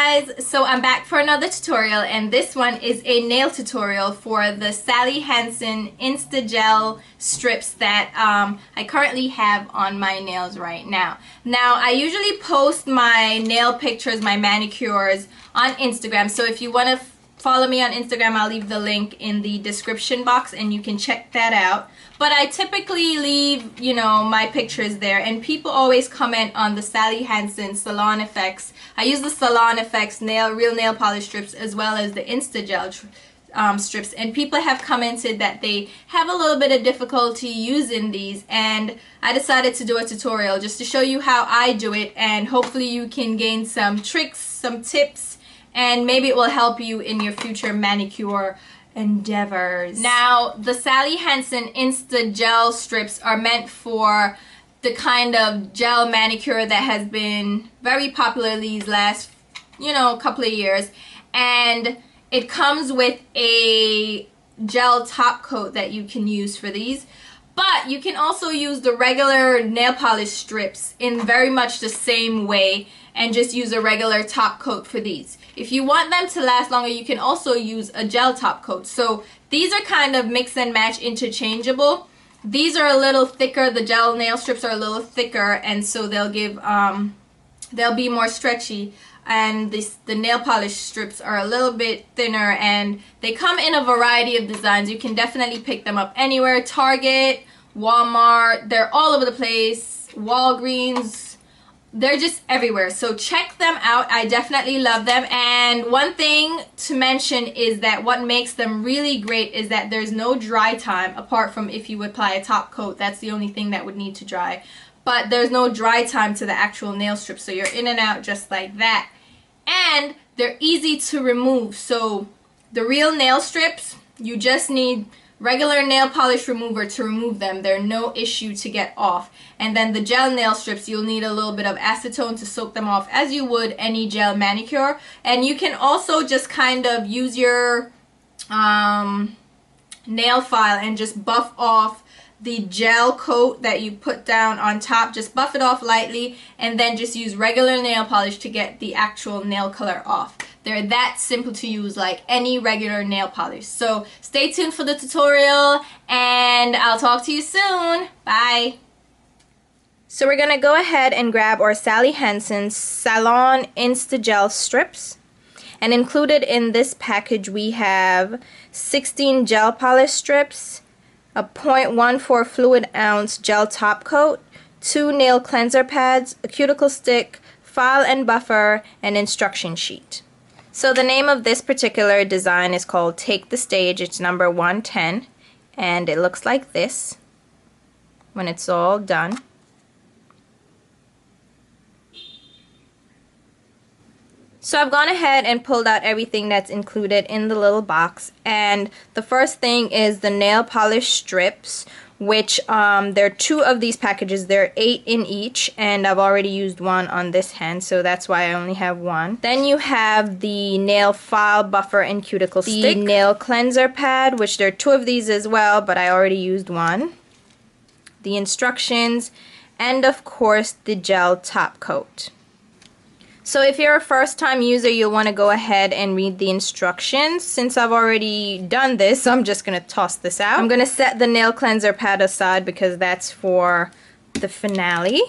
guys, so I'm back for another tutorial, and this one is a nail tutorial for the Hansen Insta-Gel strips that I currently have on my nails right now. Now, I usually post my nail pictures, my manicures on Instagram, so if you want to follow me on Instagram, I'll leave the link in the description box and you can check that out. But I typically leave, you know, my pictures there, and people always comment on the Hansen Salon Effects. I use the Salon Effects real nail polish strips as well as the Insta-Gel strips, and people have commented that they have a little bit of difficulty using these, and I decided to do a tutorial just to show you how I do it, and hopefully you can gain some tricks, some tips, and maybe it will help you in your future manicure endeavors. Now, the Hansen Insta-Gel strips are meant for the kind of gel manicure that has been very popular these last, you know, couple of years, and it comes with a gel top coat that you can use for these. But you can also use the regular nail polish strips in very much the same way and just use a regular top coat for these. If you want them to last longer, you can also use a gel top coat. So these are kind of mix and match interchangeable. These are a little thicker, the gel nail strips are a little thicker, and so they'll give they'll be more stretchy, and the nail polish strips are a little bit thinner, and they come in a variety of designs. You can definitely pick them up anywhere. Target, Walmart, they're all over the place, Walgreens, they're just everywhere, so check them out. I definitely love them. And one thing to mention is that what makes them really great is that there's no dry time, apart from if you apply a top coat. That's the only thing that would need to dry, but there's no dry time to the actual nail strip, so you're in and out just like that. And they're easy to remove. So the real nail strips, you just need regular nail polish remover to remove them. They're no issue to get off. And then the gel nail strips, you'll need a little bit of acetone to soak them off, as you would any gel manicure. And you can also just kind of use your nail file and just buff off the gel coat that you put down on top. Just buff it off lightly, and then just use regular nail polish to get the actual nail color off. They're that simple to use, like any regular nail polish. So stay tuned for the tutorial, and I'll talk to you soon. Bye. So we're gonna go ahead and grab our Hansen Salon Insta-Gel strips. And included in this package we have 16 gel polish strips, a 0.14 fluid ounce gel top coat, 2 nail cleanser pads, a cuticle stick, file and buffer, and instruction sheet. So the name of this particular design is called Take the Stage. It's number 110, and it looks like this when it's all done. So I've gone ahead and pulled out everything that's included in the little box, and the first thing is the nail polish strips, which there are 2 of these packages. There are 8 in each, and I've already used one on this hand, so that's why I only have one. Then you have the nail file, buffer, and cuticle stick. The nail cleanser pad, which there are 2 of these as well, but I already used one. The instructions, and of course the gel top coat. So if you're a first-time user, you'll want to go ahead and read the instructions. Since I've already done this, I'm just going to toss this out. I'm going to set the nail cleanser pad aside because that's for the finale.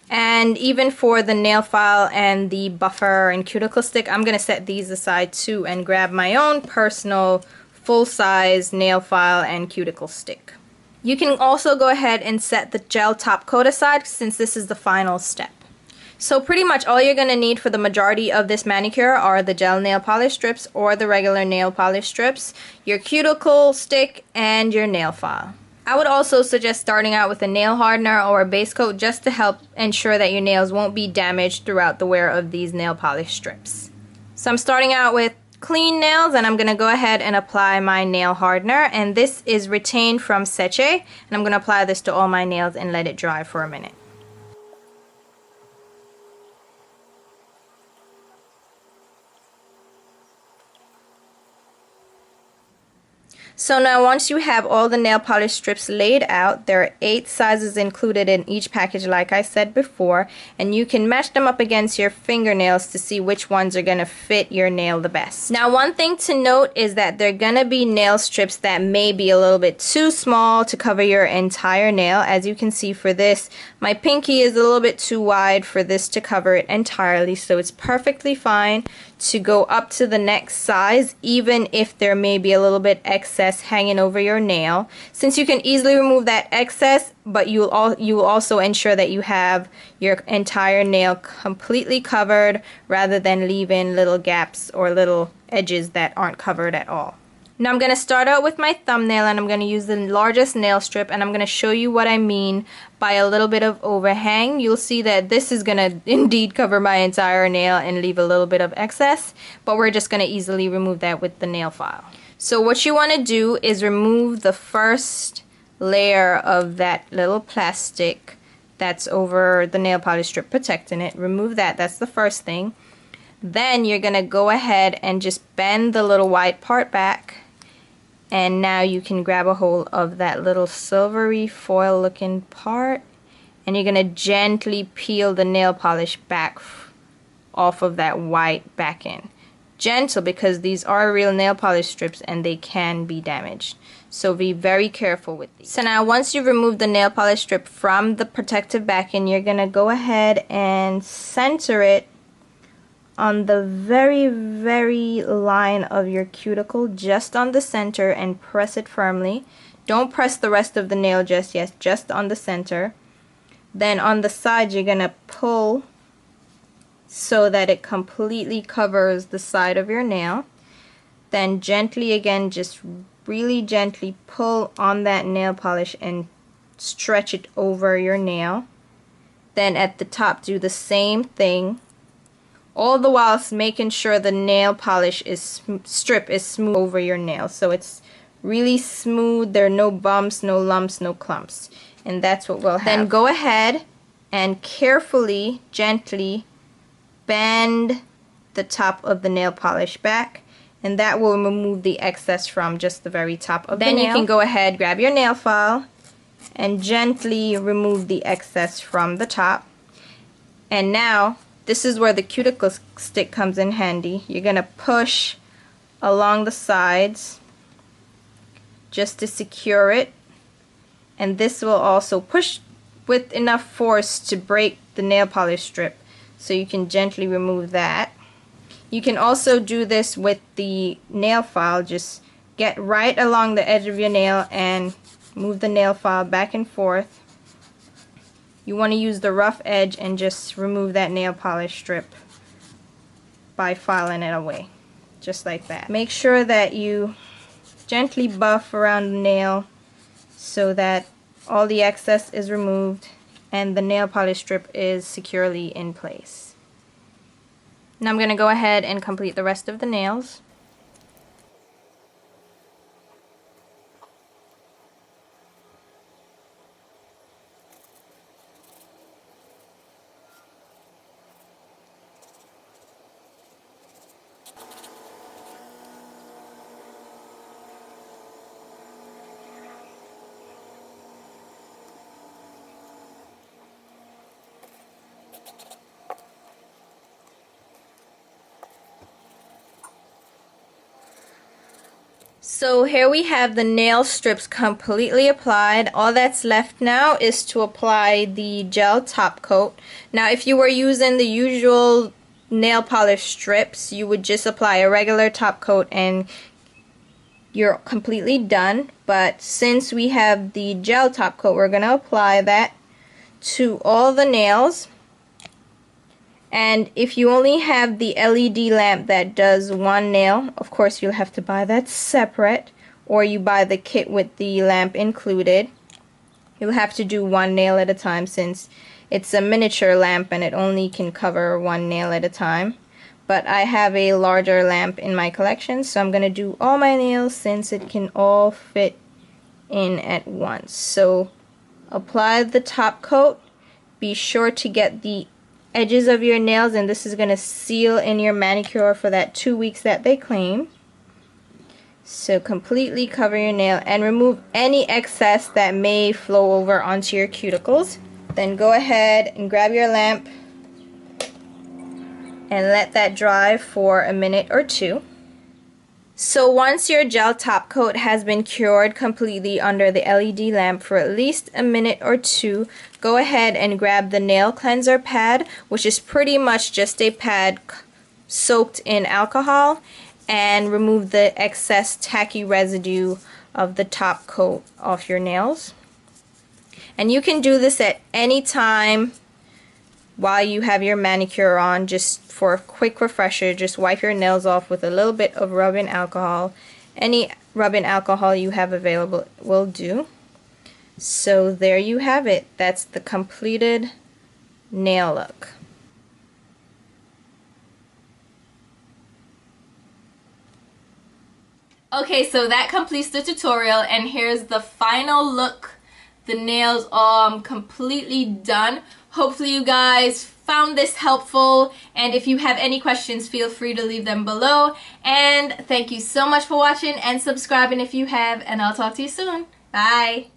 And even for the nail file and the buffer and cuticle stick, I'm going to set these aside too and grab my own personal full-size nail file and cuticle stick. You can also go ahead and set the gel top coat aside since this is the final step. So pretty much all you're going to need for the majority of this manicure are the gel nail polish strips or the regular nail polish strips, your cuticle stick, and your nail file. I would also suggest starting out with a nail hardener or a base coat just to help ensure that your nails won't be damaged throughout the wear of these nail polish strips. So I'm starting out with clean nails, and I'm going to go ahead and apply my nail hardener, and this is Retain from Seche, and I'm going to apply this to all my nails and let it dry for a minute. So now once you have all the nail polish strips laid out, there are 8 sizes included in each package like I said before, and you can match them up against your fingernails to see which ones are going to fit your nail the best. Now one thing to note is that there are going to be nail strips that may be a little bit too small to cover your entire nail. As you can see for this, my pinky is a little bit too wide for this to cover it entirely, so it's perfectly fine to go up to the next size even if there may be a little bit excess hanging over your nail, since you can easily remove that excess, but you will also ensure that you have your entire nail completely covered rather than leaving little gaps or little edges that aren't covered at all. Now I'm going to start out with my thumbnail, and I'm going to use the largest nail strip, and I'm going to show you what I mean by a little bit of overhang. You'll see that this is going to indeed cover my entire nail and leave a little bit of excess, but we're just going to easily remove that with the nail file. So what you want to do is remove the first layer of that little plastic that's over the nail polish strip protecting it. Remove that. That's the first thing. Then you're going to go ahead and just bend the little white part back. And now you can grab a hold of that little silvery foil looking part, and you're going to gently peel the nail polish back off of that white back end. Gentle, because these are real nail polish strips and they can be damaged. So be very careful with these. So now once you've removed the nail polish strip from the protective back end, you're going to go ahead and center it on the very line of your cuticle, just on the center, and press it firmly. Don't press the rest of the nail just yet, just on the center. Then on the side you're gonna pull so that it completely covers the side of your nail. Then gently again, just really gently pull on that nail polish and stretch it over your nail. Then at the top do the same thing, all the while making sure the nail polish strip is smooth over your nail. So it's really smooth, there are no bumps, no lumps, no clumps. And that's what we'll have. Then go ahead and carefully, gently bend the top of the nail polish back, and that will remove the excess from just the very top of the nail. Then you can go ahead, grab your nail file, and gently remove the excess from the top. And now this is where the cuticle stick comes in handy. You're going to push along the sides just to secure it, and this will also push with enough force to break the nail polish strip, so you can gently remove that. You can also do this with the nail file. Just get right along the edge of your nail and move the nail file back and forth. You want to use the rough edge and just remove that nail polish strip by filing it away, just like that. Make sure that you gently buff around the nail so that all the excess is removed and the nail polish strip is securely in place. Now I'm going to go ahead and complete the rest of the nails. So here we have the nail strips completely applied. All that's left now is to apply the gel top coat. Now if you were using the usual nail polish strips, you would just apply a regular top coat and you're completely done. But since we have the gel top coat, we're going to apply that to all the nails. And if you only have the LED lamp that does one nail, of course you'll have to buy that separate, or you buy the kit with the lamp included. You'll have to do one nail at a time since it's a miniature lamp and it only can cover one nail at a time. But I have a larger lamp in my collection, so I'm going to do all my nails since it can all fit in at once. So apply the top coat. Be sure to get the edges of your nails, and this is going to seal in your manicure for that 2 weeks that they claim. So completely cover your nail and remove any excess that may flow over onto your cuticles. Then go ahead and grab your lamp and let that dry for a minute or two. So once your gel top coat has been cured completely under the LED lamp for at least a minute or two, go ahead and grab the nail cleanser pad, which is pretty much just a pad soaked in alcohol, and remove the excess tacky residue of the top coat off your nails. And you can do this at any time while you have your manicure on, just for a quick refresher. Just wipe your nails off with a little bit of rub-in alcohol. Any rub-in alcohol you have available will do. So there you have it. That's the completed nail look. Okay, so that completes the tutorial, and here's the final look. The nails are completely done. Hopefully you guys found this helpful, and if you have any questions, feel free to leave them below. And thank you so much for watching and subscribing if you have, and I'll talk to you soon. Bye!